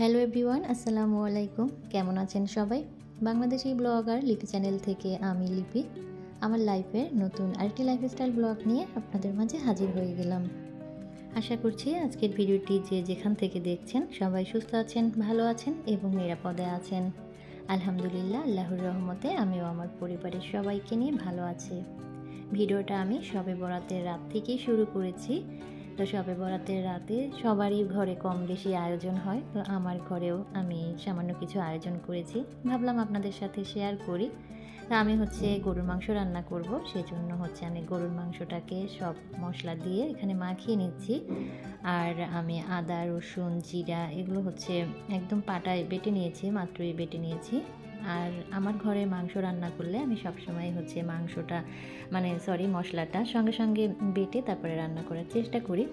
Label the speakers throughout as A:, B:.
A: Hello everyone, আসসালামু আলাইকুম। কেমন আছেন সবাই? বাংলাদেশি ব্লগার লিপি চ্যানেল থেকে আমি লিপি আমার লাইফের নতুন আরেকটি লাইফস্টাইল ব্লগ নিয়ে আপনাদের মাঝে হাজির হয়ে গেলাম। আশা করছি আজকের ভিডিওটি যে যেখান থেকে দেখছেন সবাই সুস্থ আছেন, ভালো আছেন এবং নিরাপদে আছেন। আলহামদুলিল্লাহ, আল্লাহর রহমতে আমিও আমার পরিবারের সবাইকে নিয়ে ভালো আছি। ভিডিওটা আমি শবে বরাতের রাত থেকেই শুরু করেছি। তো শবে বরাতের রাতে সবারই ঘরে কম বেশি আয়োজন হয়, তো আমার ঘরেও আমি সামান্য কিছু আয়োজন করেছি, ভাবলাম আপনাদের সাথে শেয়ার করি। তা আমি গরুর মাংস রান্না করব, সেজন্য আমি গরুর মাংসটাকে সব মশলা দিয়ে এখানে মাখিয়ে নিচ্ছি। আর আমি আদা, রসুন, জিরা এগুলো একদম পাটায় বেটে নিয়েছি, মাত্রই বেটে নিয়েছি। আর আমার ঘরে মাংস রান্না করলে আমি সবসময় মাংসটা মশলাটা সঙ্গে সঙ্গে বেটে তারপরে রান্না করার চেষ্টা করি।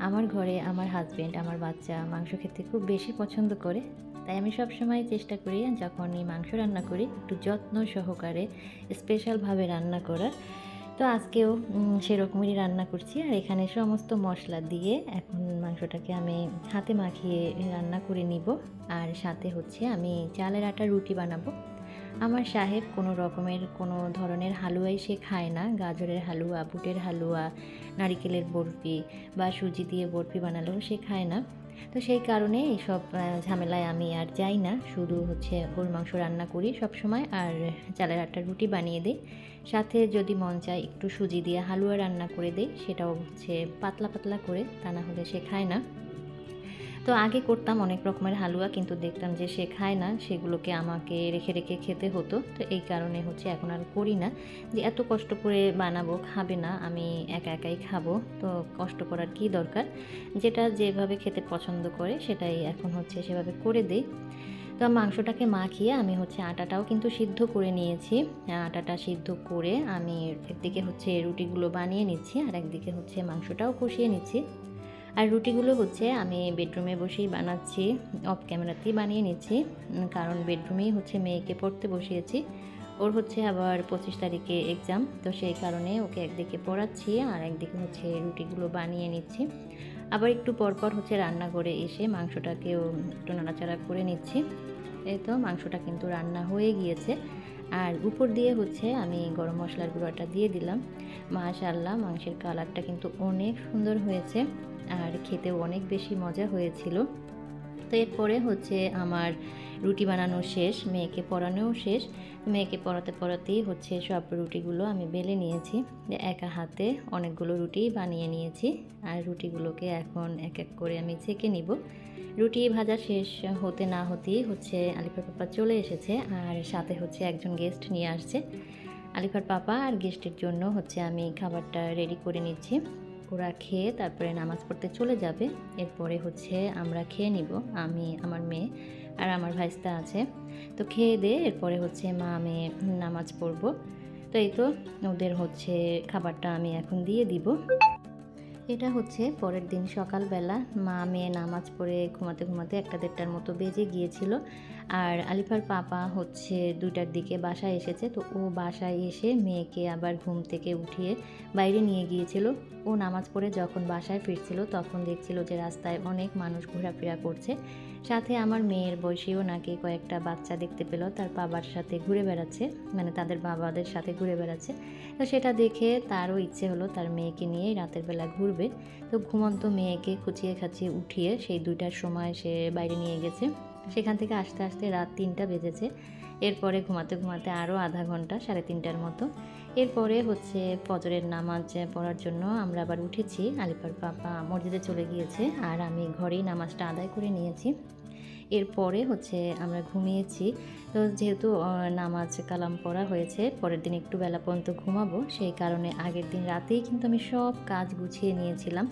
A: আমার ঘরে আমার হাজব্যান্ড, আমার বাচ্চা মাংস খেতে খুব বেশি পছন্দ করে, তাই আমি সবসময় চেষ্টা করি যখনই মাংস রান্না করি একটু যত্ন সহকারে স্পেশালভাবে রান্না করার। তো আজকেও সেরকমই রান্না করছি। আর এখানে সমস্ত মশলা দিয়ে এখন মাংসটাকে আমি হাতে মাখিয়ে রান্না করে নিব। আর সাথে আমি চালের আটার রুটি বানাবো। আমার সাহেব কোনো ধরনের হালুয়াই সে খায় না। গাজরের হালুয়া, বুটের হালুয়া, নারিকেলের বরফি বা সুজি দিয়ে বরফি বানালেও সে খায় না। তো সেই কারণে এইসব ঝামেলায় আমি আর যাই না, শুধু গরুর মাংস রান্না করি সবসময় আর চালের আটার রুটি বানিয়ে দিই। সাথে যদি মন চায় একটু সুজি দিয়ে হালুয়া রান্না করে দিই, সেটাও পাতলা পাতলা করে, তা না হলে সে খায় না। তো আগে করতাম অনেক রকমের হালুয়া, কিন্তু দেখতাম যে সে খায় না, সেগুলোকে আমাকে রেখে রেখে খেতে হতো। তো এই কারণে এখন আর করি না, যে এত কষ্ট করে বানাবো, খাবে না, আমি একা একাই খাবো, তো কষ্ট করার কি দরকার। যেটা যেভাবে খেতে পছন্দ করে সেটাই এখন সেভাবে করে দেই। তো মাংসটাকে মাখিয়ে আমি আটাটাও কিন্তু সিদ্ধ করে নিয়েছি। আটাটা সিদ্ধ করে আমি একদিকে রুটিগুলো বানিয়ে নিচ্ছি, আর একদিকে মাংসটাও কষিয়ে নিচ্ছি। আর রুটিগুলো আমি বেডরুমে বসেই বানাচ্ছি, অফ ক্যামেরাতেই বানিয়ে নিচ্ছি, কারণ বেডরুমেই মেয়েকে পড়তে বসিয়েছি। ওর আবার 25 তারিখে এক্সাম, তো সেই কারণে ওকে একদিকে পড়াচ্ছি আর একদিকে রুটিগুলো বানিয়ে নিচ্ছি। আবার একটু পরপর রান্নাঘরে এসে মাংসটাকেও একটু নাড়াচাড়া করে নিচ্ছি। এই তো মাংসটা কিন্তু রান্না হয়ে গিয়েছে। আর উপর দিয়ে আমি গরম মশলার গুঁড়োটা দিয়ে দিলাম। মাশাআল্লাহ, মাংসের কালারটা কিন্তু অনেক সুন্দর হয়েছে আর খেতেও অনেক বেশি মজা হয়েছিল। তো এরপরে আমার রুটি বানানো শেষ, মেয়েকে পড়ানোও শেষ। মেয়েকে পড়াতে পড়াতেই সব রুটিগুলো আমি বেলে নিয়েছি, একা হাতে অনেকগুলো রুটি বানিয়ে নিয়েছি। আর রুটিগুলোকে এখন এক এক করে আমি ছেঁকে নিব। রুটি ভাজা শেষ হতে না হতেই আলিফার পাপা চলে এসেছে, আর সাথে একজন গেস্ট নিয়ে আসছে। আলিফার পাপা আর গেস্টের জন্য আমি খাবারটা রেডি করে নিচ্ছি। ওরা খেয়ে তারপরে নামাজ পড়তে চলে যাবে। এরপরে আমরা খেয়ে নিব, আমি, আমার মেয়ে আর আমার ভাইস্তা আছে। তো খেয়ে দিয়ে এরপরে মা মেয়ে নামাজ পড়ব। তো এই তো ওদের খাবারটা আমি এখন দিয়ে দিব। এটা পরের দিন সকালবেলা, মা মেয়ে নামাজ পড়ে ঘুমাতে ঘুমাতে 1-1:30টার মতো বেজে গিয়েছিল। আর আলিফার পাপা 2টার দিকে বাসায় এসেছে। তো ও বাসায় এসে মেয়েকে আবার ঘুম থেকে উঠিয়ে বাইরে নিয়ে গিয়েছিল। ও নামাজ পড়ে যখন বাসায় ফিরছিল তখন দেখছিল যে রাস্তায় অনেক মানুষ ঘোরাফেরা করছে। সাথে আমার মেয়ের বয়সীও নাকি কয়েকটা বাচ্চা দেখতে পেল তার বাবার সাথে ঘুরে বেড়াচ্ছে, তাদের বাবাদের সাথে ঘুরে বেড়াচ্ছে। তো সেটা দেখে তারও ইচ্ছে হলো তার মেয়েকে নিয়ে রাতের বেলা ঘুরবে। তো ঘুমন্ত মেয়েকে খুঁচিয়ে খাচিয়ে উঠিয়ে সেই 2টার সময় সে বাইরে নিয়ে গেছে। সেখান থেকে আসতে আসতে রাত 3টা বেজেছে। এরপরে ঘুমাতে ঘুমাতে আরও আধা ঘন্টা, 3:30টার মতো। এরপরে ফজরের নামাজ পড়ার জন্য আমরা আবার উঠেছি। আলিফার পাপা মসজিদে চলে গিয়েছে আর আমি ঘরেই নামাজটা আদায় করে নিয়েছি। এরপরে আমরা ঘুমিয়েছি। তো যেহেতু নামাজ কালাম পড়া হয়েছে, পরের দিন একটু বেলা পর্যন্ত ঘুমাবো, সেই কারণে আগের দিন রাতেই কিন্তু আমি সব কাজ গুছিয়ে নিয়েছিলাম।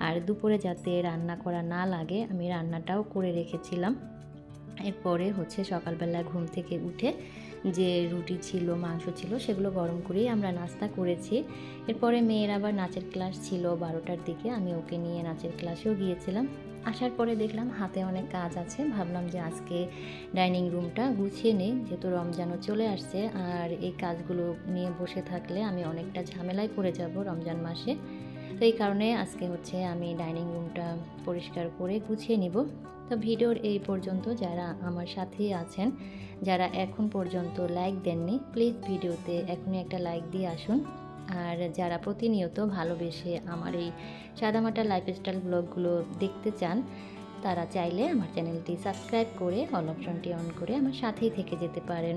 A: আর দুপুরে যাতে রান্না করা না লাগে আমি রান্নাটাও করে রেখেছিলাম। এরপরে সকালবেলা ঘুম থেকে উঠে যে রুটি ছিল, মাংস ছিল, সেগুলো গরম করেই আমরা নাস্তা করেছি। এরপরে মেয়ের আবার নাচের ক্লাস ছিল 12টার দিকে, আমি ওকে নিয়ে নাচের ক্লাসেও গিয়েছিলাম। আসার পরে দেখলাম হাতে অনেক কাজ আছে, ভাবলাম যে আজকে ডাইনিং রুমটা গুছিয়ে নেই, যেহেতু রমজানও চলে আসছে। আর এই কাজগুলো নিয়ে বসে থাকলে আমি অনেকটা ঝামেলায় পড়ে যাব রমজান মাসে। তো এই কারণে আজকে হচ্ছে আমি ডাইনিং রুমটা পরিষ্কার করে গুছিয়ে নিব। তো ভিডিওর এই পর্যন্ত যারা আমার সাথেই আছেন, যারা এখন পর্যন্ত লাইক দেননি, প্লিজ ভিডিওতে এখনই একটা লাইক দিয়ে আসুন। আর যারা প্রতিনিয়ত ভালোবেসে আমার এই সাদামাটা লাইফস্টাইল ব্লগগুলো দেখতে চান, তারা চাইলে আমার চ্যানেলটি সাবস্ক্রাইব করে অল অপশনটি অন করে আমার সাথেই থেকে যেতে পারেন।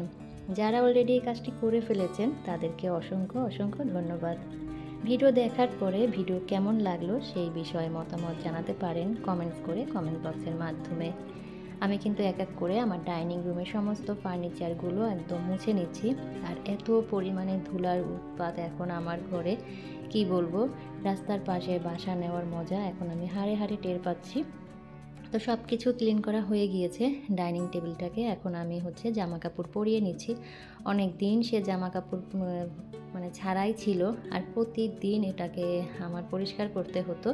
A: যারা অলরেডি এই কাজটি করে ফেলেছেন তাদেরকে অসংখ্য অসংখ্য ধন্যবাদ। ভিডিও দেখার পরে ভিডিও কেমন লাগলো সেই বিষয়ে মতামত জানাতে পারেন কমেন্টস করে, কমেন্ট বক্সের মাধ্যমে। আমি কিন্তু এক এক করে আমার ডাইনিং রুমের সমস্ত ফার্নিচারগুলো একদম মুছে নিচ্ছি। আর এত পরিমাণে ধুলার উৎপাত এখন আমার ঘরে, কি বলবো। রাস্তার পাশে বাসা নেওয়ার মজা এখন আমি হাড়ে হাড়ে টের পাচ্ছি। তো সব কিছু ক্লিন করা হয়ে গিয়েছে। ডাইনিং টেবিলটাকে এখন আমি হচ্ছে জামা কাপড় পরিয়ে নিচ্ছি। অনেক দিন সে জামা কাপড় মানে ছাড়াই ছিল, আর প্রতিদিন এটাকে আমার পরিষ্কার করতে হতো।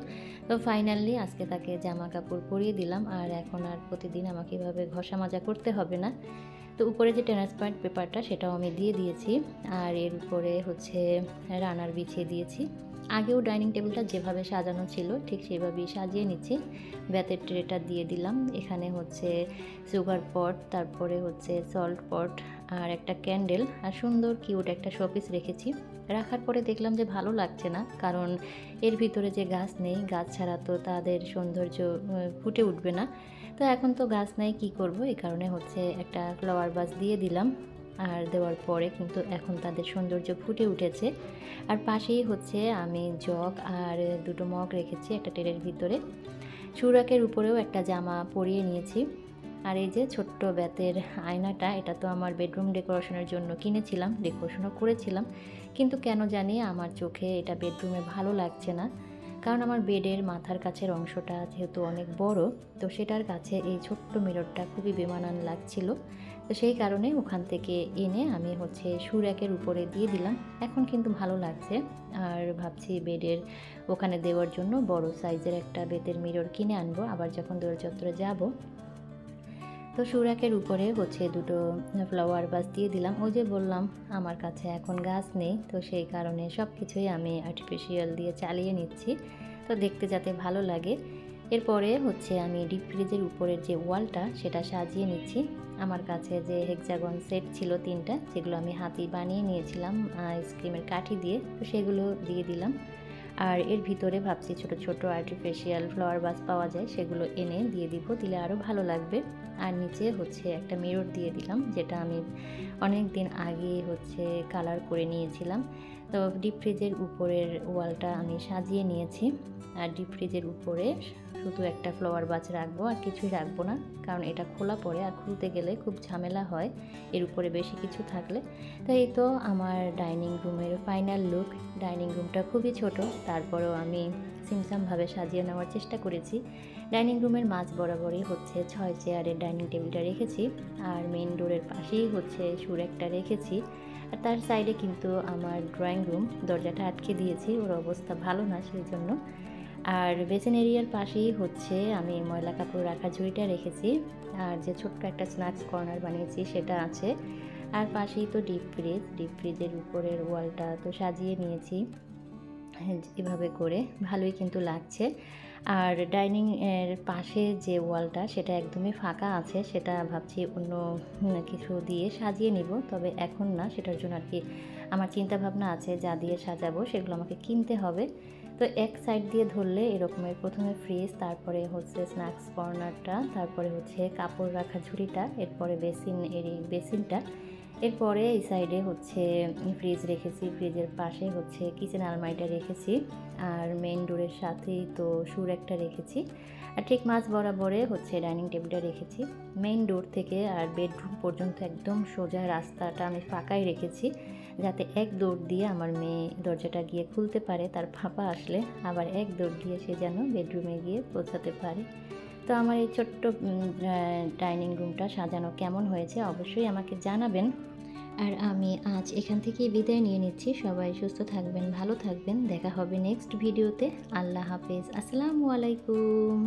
A: তো ফাইনালি আজকে তাকে জামা কাপড় পরিয়ে দিলাম, আর এখন আর প্রতিদিন আমাকে এভাবে ঘষা মাজা করতে হবে না। তো উপরে যে ট্রান্সপারেন্ট পেপারটা সেটাও আমি দিয়ে দিয়েছি, আর এর উপরে হচ্ছে রানার বিছিয়ে দিয়েছি। আগেও ডাইনিং টেবিলটা যেভাবে সাজানো ছিল ঠিক সেভাবেই সাজিয়ে নিচ্ছি। বেতের ট্রেটা দিয়ে দিলাম, এখানে হচ্ছে সুগার পট, তারপরে হচ্ছে সল্ট পট, আর একটা ক্যান্ডেল, আর সুন্দর কিউট একটা শোপিস রেখেছি। রাখার পরে দেখলাম যে ভালো লাগছে না, কারণ এর ভিতরে যে গাছ নেই, গাছ ছাড়া তো তাদের সৌন্দর্য ফুটে উঠবে না। তো এখন তো গাছ নেই, কি করব, এই কারণে হচ্ছে একটা ফ্লাওয়ার ভাস দিয়ে দিলাম। আর দেওয়ার পরে কিন্তু এখন তাদের সৌন্দর্য ফুটে উঠেছে। আর পাশেই হচ্ছে আমি জগ আর দুটো মগ রেখেছি একটা ট্রের ভিতরে। সুরাকের উপরেও একটা জামা পরিয়ে নিয়েছি। আর এই যে ছোট্ট বেতের আয়নাটা, এটা তো আমার বেডরুম ডেকোরেশনের জন্য কিনেছিলাম, ডেকোরেশনও করেছিলাম, কিন্তু কেন জানি আমার চোখে এটা বেডরুমে ভালো লাগছে না। কারণ আমার বেডের মাথার কাছের অংশটা যেহেতু অনেক বড়, তো সেটার কাছে এই ছোট্ট মিররটা খুবই বেমানান লাগছিল। তো সেই কারণে ওখান থেকে এনে আমি হচ্ছে সুরাকের উপরে দিয়ে দিলাম। এখন কিন্তু ভালো লাগছে। আর ভাবছি বেডের ওখানে দেওয়ার জন্য বড় সাইজের একটা বেতের মিরর কিনে আনবো আবার যখন দোল চত্বরে যাব। তো সুরাকের উপরে হচ্ছে দুটো ফ্লাওয়ার ভাস দিয়ে দিলাম। ওই যে বললাম আমার কাছে এখন গাছ নেই, তো সেই কারণে সব কিছুই আমি আর্টিফিশিয়াল দিয়ে চালিয়ে নিচ্ছি, তো দেখতে যাতে ভালো লাগে। এরপরে হচ্ছে আমি ডিপ ফ্রিজের উপরের যে ওয়ালটা সেটা সাজিয়ে নিচ্ছি। আমার কাছে যে হেক্সাগন সেট ছিল 3টা, যেগুলো আমি হাতি বানিয়ে নিয়েছিলাম আইসক্রিমের কাঠি দিয়ে, তো সেগুলো দিয়ে দিলাম। আর এর ভিতরে ভাবছি ছোট ছোট আর্টিফিশিয়াল ফ্লাওয়ার ভাস পাওয়া যায়, সেগুলো এনে দিয়ে দিব, দিলে আরও ভালো লাগবে। আর নিচে হচ্ছে একটা মিরর দিয়ে দিলাম, যেটা আমি অনেক দিন আগে হচ্ছে কালার করে নিয়েছিলাম। তো ডিপ ফ্রিজের উপরের ওয়ালটা আমি সাজিয়ে নিয়েছি। আর ডিপ ফ্রিজের উপরে শুধু একটা ফ্লাওয়ার ভাস রাখবো, আর কিছুই রাখবো না, কারণ এটা খোলা পড়ে আর খুলতে গেলে খুব ঝামেলা হয় এর উপরে বেশি কিছু থাকলে। তো এই তো আমার ডাইনিং রুমের ফাইনাল লুক। ডাইনিং রুমটা খুবই ছোট, তারপরেও আমি সিমসামভাবে সাজিয়ে নেওয়ার চেষ্টা করেছি। ডাইনিং রুমের মাঝ বরাবরই হচ্ছে 6 চেয়ারের ডাইনিং টেবিলটা রেখেছি, আর মেইন ডোরের পাশেই হচ্ছে সুরেকটা রেখেছি। আর তার সাইডে কিন্তু আমার ড্রয়িং রুম, দরজাটা আটকে দিয়েছি, ওর অবস্থা ভালো না সেই জন্য। আর বেসিন এরিয়ার পাশেই হচ্ছে আমি ময়লা কাপড় রাখার ঝুড়িটা রেখেছি, আর যে ছোট্ট একটা স্ন্যাক্স কর্নার বানিয়েছি সেটা আছে। আর পাশেই তো ডিপ ফ্রিজের উপরের ওয়ালটা তো সাজিয়ে নিয়েছি এভাবে করে, ভালোই কিন্তু লাগছে। আর ডাইনিং এর পাশে যে ওয়ালটা সেটা একদমই ফাঁকা আছে, সেটা ভাবছি অন্য কিছু দিয়ে সাজিয়ে নিব, তবে এখন না, সেটার জন্য আর কি আমার চিন্তা ভাবনা আছে যা দিয়ে সাজাবো সেগুলো আমাকে কিনতে হবে। তো এক সাইড দিয়ে ধরলে এরকমের প্রথমে ফ্রিজ, তারপরে হচ্ছে স্ন্যাক্স কর্নারটা, তারপরে হচ্ছে কাপড় রাখা ঝুড়িটা, এরপরে বেসিনটা, এরপরে এই সাইডে হচ্ছে ফ্রিজ রেখেছি, ফ্রিজের পাশে হচ্ছে কিচেন আলমারিটা রেখেছি, আর মেইন ডোরের সাথেই তো সুর একটা রেখেছি। আর ঠিক মাঝ বরাবরে হচ্ছে ডাইনিং টেবিলটা রেখেছি। মেইন ডোর থেকে আর বেডরুম পর্যন্ত একদম সোজা রাস্তাটা আমি ফাঁকাই রেখেছি, যাতে এক দৌড় দিয়ে আমার মেয়ে দরজাটা গিয়ে খুলতে পারে তার পাপা আসলে, আবার এক দৌড় দিয়ে সে যেন বেডরুমে গিয়ে পৌঁছাতে পারে। তো আমার এই ছোট্ট ডাইনিং রুমটা সাজানো কেমন হয়েছে অবশ্যই আমাকে জানাবেন। আর আমি আজ এখান থেকেই বিদায় নিয়ে নিচ্ছি। সবাই সুস্থ থাকবেন, ভালো থাকবেন, দেখা হবে নেক্সট ভিডিওতে। আল্লাহ হাফেজ, আসসালামু আলাইকুম।